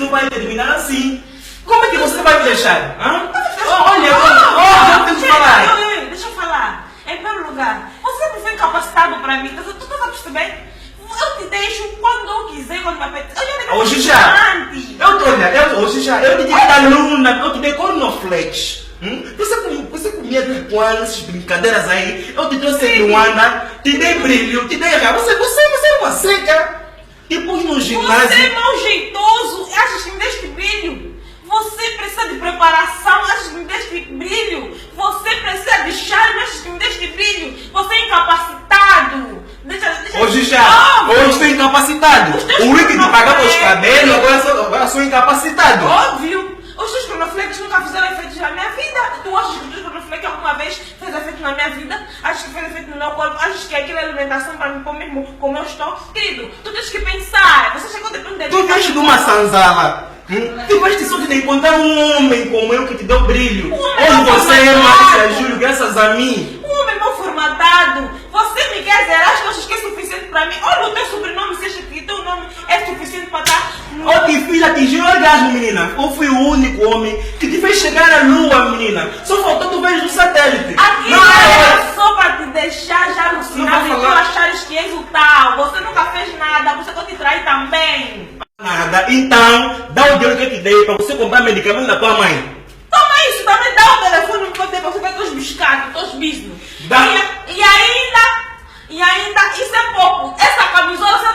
vai terminar assim. Como é que você vai me deixar? Hã? Olha, eu tenho que falar. Deixa eu falar. Em primeiro lugar, você não foi capacitado para mim. Tu estás a perceber? Eu te deixo quando eu quiser, quando me apetecer. Hoje já. Eu te dei da luna, eu te dei cornoflakes. Você comia com essas brincadeiras aí. Eu te trouxe Luana, te dei brilho, te dei. Você é uma seca. E pus no ginásio. Você é mal jeitoso. Achas que me deste brilho? Você precisa de preparação. Achas que me deste brilho? Você precisa de charme. Achas que me deste brilho? Você é incapacitado. Hoje estou incapacitado. O Rick te pagava os cabelos, agora sou incapacitado. Óbvio. Os teus cronoflex nunca fizeram efeitos na minha vida. Tu achas que os teus cronoflex alguma vez fez efeito na minha vida? Achas que fez efeito no meu corpo? Achas que aquilo é alimentação para me pôr mesmo como eu estou? Querido, tu tens que pensar. Você chegou dependendo de Tu veste de uma sanzala. Tu veste só de encontrar um homem como eu que te deu brilho. Hoje você é Márcia Júlio, graças a mim. Um homem mal formatado. Você me quer dizer, achas que é suficiente para mim? Olha o teu sobrenome, se acha que teu nome é suficiente para dar. Oh, que filha, atingiu o orgasmo, menina. Eu fui o único homem que te fez chegar à lua, menina. Só faltou tu veres no satélite. Aquilo era só para te deixar já alucinado e tu achares que és o tal. Você nunca fez nada, você pode te trair também. Nada. Então, dá o dinheiro que eu te dei para você comprar medicamento da tua mãe. Toma isso, também dá o telefone que eu dei para você ver teus biscados, teus business. Dá. E ainda, isso é pouco. Essa camisola, você